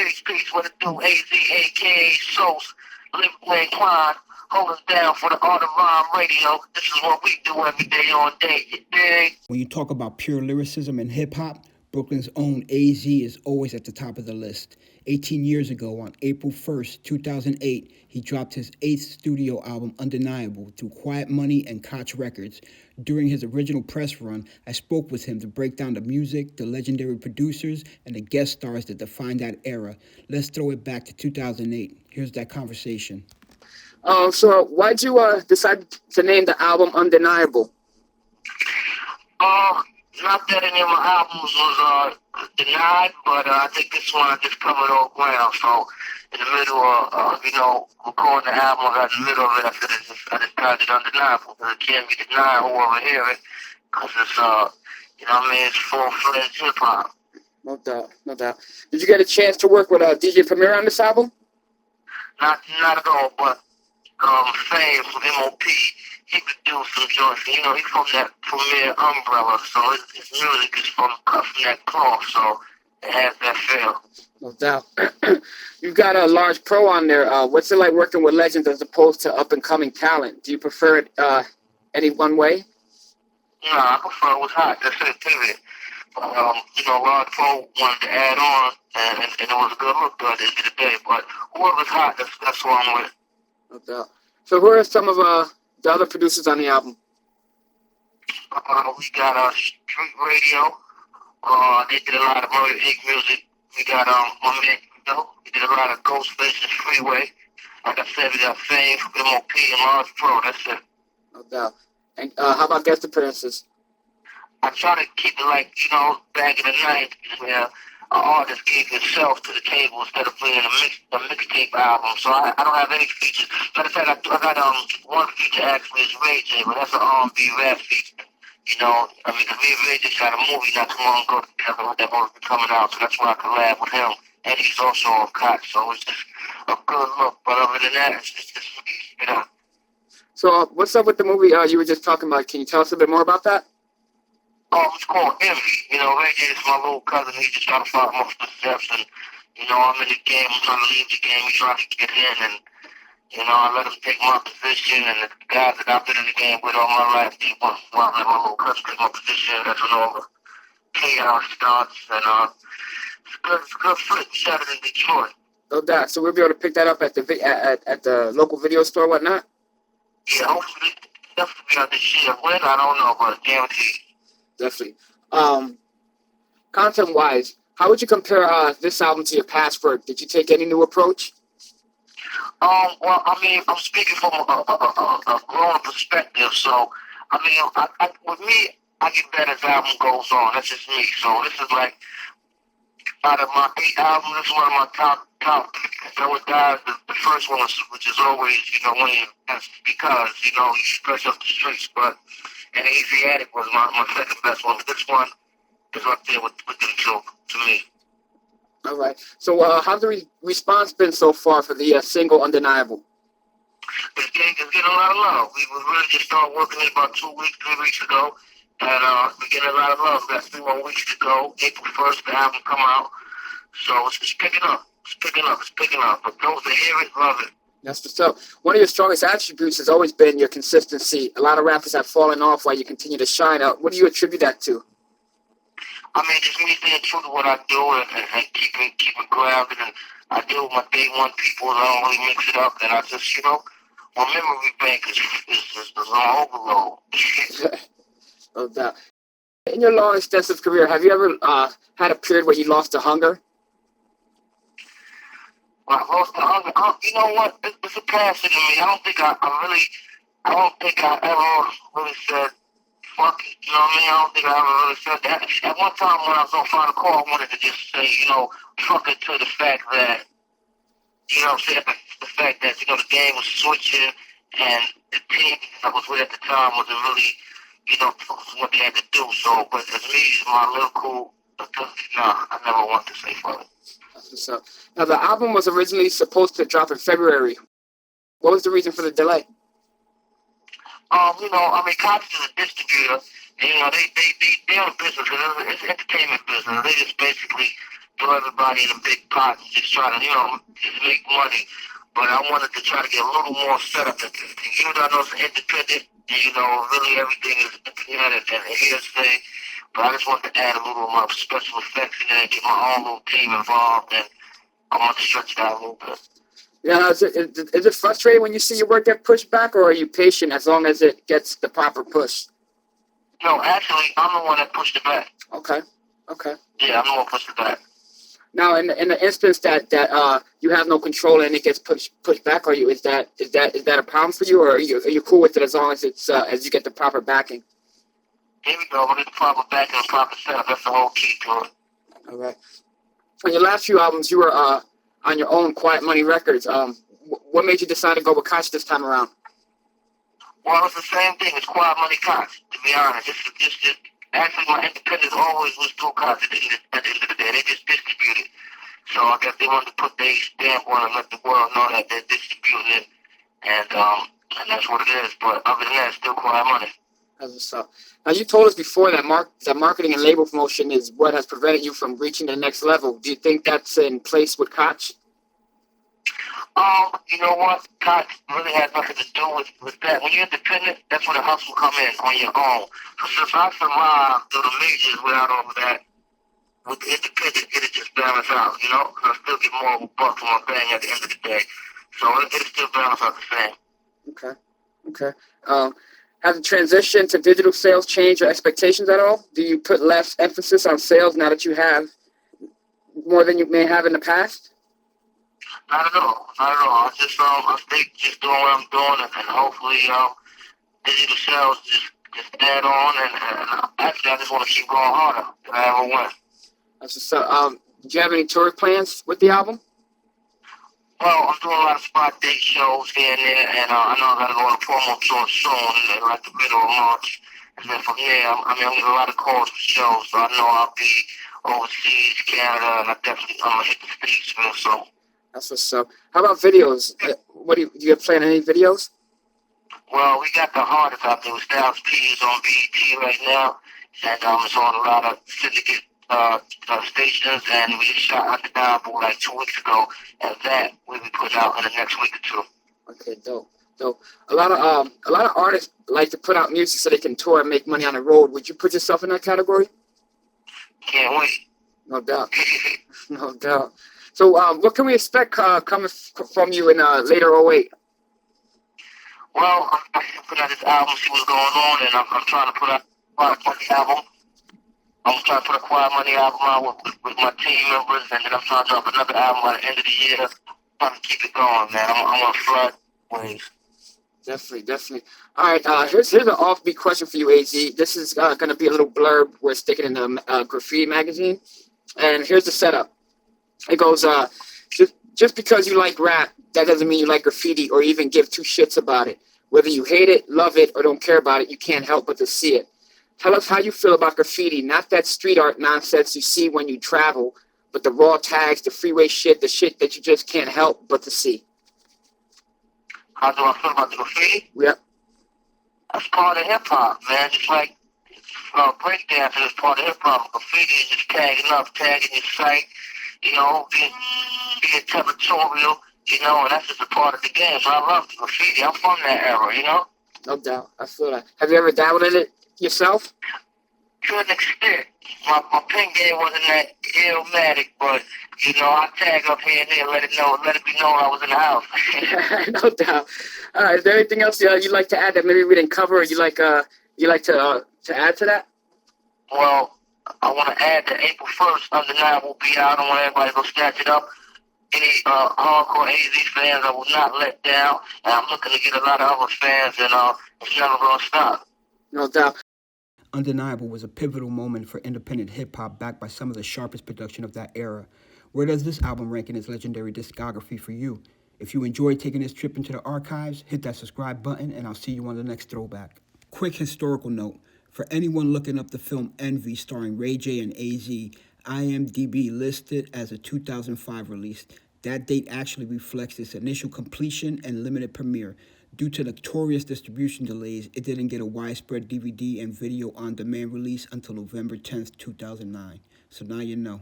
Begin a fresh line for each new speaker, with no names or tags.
Peace, what it do, AZ, aka Sauce, Liquid Klein, hold us down for the Art of Rhyme Radio. This is what we do every day on day, you dig?
When you talk about pure lyricism and hip hop, Brooklyn's own AZ is always at the top of the list. 18 years ago, on April 1st, 2008, he dropped his 8th studio album, Undeniable, through Quiet Money and Koch Records. During his original press run, I spoke with him to break down the music, the legendary producers, and the guest stars that defined that era. Let's throw it back to 2008. Here's that conversation.
So why'd you decide to name the album Undeniable?
Not that any of my albums was denied, but I think this one I just covered all ground. So in the middle of recording the album, I got in the middle of it. I just titled it Undeniable because it can't be denied whoever hear it because it's it's full-fledged hip hop.
No doubt. Did you get a chance to work with DJ Premier on this album?
Not at all, but Fame from MOP, he produced some joints. He's from that Premier umbrella, so his music is from that cloth, so it has that feel.
No doubt. You've got a large pro on there. What's it like working with legends as opposed to up-and-coming talent? Do you prefer it any one way?
No, I prefer it was hot. That's it, period. Large pro wanted to add on, and it was a good look at the end of the day. But whoever's hot, that's who I'm with.
No doubt. So who are some of the other producers on the album?
We got Street Radio. They did a lot of Murder Inc. music. We got my man, he did a lot of Ghostface's Freeway. Like I said, we got Fame, MOP, and Large Pro. That's it.
No doubt. And how about guest appearances?
I try to keep it back in the 90s where an artist gave himself to the table instead of playing a mixtape album. So I don't have any features. Matter of fact, I got one feature actually is Ray J, but that's an R&B rap feature. Because me and Ray just had a movie not too long ago together with that movie coming out, so that's why I collab with him. And he's also on Koch, so it's just a good look. But other than that, it's just me.
So what's up with the movie you were just talking about? Can you tell us a bit more about that?
It's called Envy. Ray J is my little cousin. He's just trying to follow most of the steps. And, I'm in the game. I'm trying to leave the game. He's trying to get in. And, I let him take my position. And the guys that I've been in the game with all my life, they want to let my little cousin take my position. That's when all the chaos starts. And it's a good flick. We shot it in Detroit.
No doubt. So we'll be able to pick that up at the local video store, whatnot?
Yeah, hopefully. Definitely be out this year. When? I don't know, but guaranteed.
Definitely. Content-wise, how would you compare this album to your past work? Did you take any new approach?
Well, I'm speaking from a growing perspective. So, with me, I get better as the album goes on. That's just me. So this is like out of my 8 albums, this is one of my top. So with guys, the first one, which is always, that's because you stretch up the streets, but. And Asiatic was my second best one. But this one is up there with them two, to me.
All right. So how's the response been so far for the single Undeniable?
It's getting a lot of love. We really just started working it about 3 weeks ago. And we're getting a lot of love. We got 3 more weeks to go. April 1st, the album come out. So it's picking up. It's picking up. But those that hear it, love it.
That's what's up. One of your strongest attributes has always been your consistency. A lot of rappers have fallen off while you continue to shine out. What do you attribute that to?
Just me staying true to what I do and keep it grounded. And I deal with my day one people. I don't really mix it up. And I just, my memory bank is on overload.
No doubt. In your long, extensive career, have you ever had a period where you lost to hunger?
I lost the hunger. You know what? It's a passing to me. I don't think I ever really said, fuck it. You know what I mean? I don't think I ever really said that. At one time when I was on Final Call, I wanted to just say, fuck it to the fact that, the fact that, the game was switching and the team I was with at the time wasn't really, what they had to do. So, but as me, my lyrical, I never want to say fuck it.
So, now, the album was originally supposed to drop in February. What was the reason for the delay?
Koch is a distributor, and, they're in business. It's entertainment business. They just basically throw everybody in a big pot and just try to, just make money. But I wanted to try to get a little more setup into it. Even though I know it's independent, and, really everything is internet and hearsay, but I just want to add a little more special effects in there, get my own little team involved, and I want to stretch it out a little bit.
Yeah, is it frustrating when you see your work get pushed back, or are you patient as long as it gets the proper push?
No, actually, I'm the one that pushed it back.
Okay.
Yeah, I'm the one that pushed it back.
Now, in the instance that you have no control and it gets pushed back, is that a problem for you, or are you cool with it as long as it's as you get the proper backing?
Here we go. We get the proper backing and proper setup. That's the whole key to it.
All right. On your last few albums, you were on your own, Quiet Money Records. What made you decide to go with Koch this time around?
Well, it's the same thing. It's Quiet Money Koch, to be honest. Actually, my independence always was through Koch at the end of the day. They just distribute it. So I guess they wanted to put their stamp on it and let the world know that they're distributing it. And that's what it is. But other than that, it's still Quiet Money.
So, now, you told us before that marketing and label promotion is what has prevented you from reaching the next level. Do you think that's in place with Koch?
You know what? Koch really has nothing to do with that. When you're independent, that's when the hustle come in on your own. So since I survived through the majors without all of that, with the independent, it'll just balance out, I still get more of a buck for my bang at the end of the day. So it'll still balance out the same.
Okay. Has the transition to digital sales changed your expectations at all? Do you put less emphasis on sales now that you have more than you may have in the past?
Not at all. I stay just doing what I'm doing, and hopefully, digital sales just add on, and actually, I just want to keep going harder than I ever went.
So, do you have any tour plans with the album?
Well, I'm doing a lot of spot date shows here and there, and I know I got to go on a promo tour soon, in like the middle of March. And then from there, I'm getting a lot of calls for shows, so I know I'll be overseas, Canada, and I'm going to hit the States real soon. That's what's up. How about videos? Do you plan any videos? Well, we got the hardest out there. Styles P is on BET right now, and it's on a lot of syndicate stations, and we just shot Undeniable like 2 weeks ago, and that will be put out in the next week or two.
Okay, dope. A lot of artists like to put out music so they can tour and make money on the road. Would you put yourself in that category?
Can't wait.
No doubt. No doubt. So, what can we expect coming from you in later 08?
Well, I'm putting out this album, see what's going on, and I'm trying to put out a Quiet Money album. I'm trying to put a Quiet Money album out with my team members, and then I'm trying to drop another album by the end of the year. I'm trying to keep it going, man. I'm on flood waves.
Definitely. All right, here's an offbeat question for you, AZ. This is going to be a little blurb we're sticking in the Graffiti magazine, and here's the setup. It goes, just because you like rap, that doesn't mean you like graffiti or even give two shits about it. Whether you hate it, love it, or don't care about it, you can't help but to see it. Tell us how you feel about graffiti, not that street art nonsense you see when you travel, but the raw tags, the freeway shit, the shit that you just can't help but to see.
How do I feel about the graffiti?
Yep.
That's part of hip-hop, man. Just like breakdancing is part of hip-hop. Graffiti is just tagging your site, being territorial, and that's just a part of the game. So I love the graffiti. I'm from that era,
No doubt. I feel that. Have you ever dabbled in it yourself?
To an extent. My pen game wasn't that illmatic, but, I tag up here and there, let it be known I was in the house.
No doubt. All right, is there anything else you'd like to add that maybe we didn't cover, or you like to add to that?
Well, I want to add that April 1st, Undeniable will be out. I want everybody to go snatch it up. Any hardcore AZ fans I will not let down, and I'm looking to get a lot of other fans, and it's never going to stop.
No doubt.
Undeniable was a pivotal moment for independent hip-hop backed by some of the sharpest production of that era. Where does this album rank in its legendary discography for you? If you enjoyed taking this trip into the archives, hit that subscribe button, and I'll see you on the next throwback. Quick historical note. For anyone looking up the film Envy starring Ray J and AZ, IMDb listed as a 2005 release. That date actually reflects its initial completion and limited premiere. Due to notorious distribution delays, it didn't get a widespread DVD and video on-demand release until November 10th, 2009. So now you know.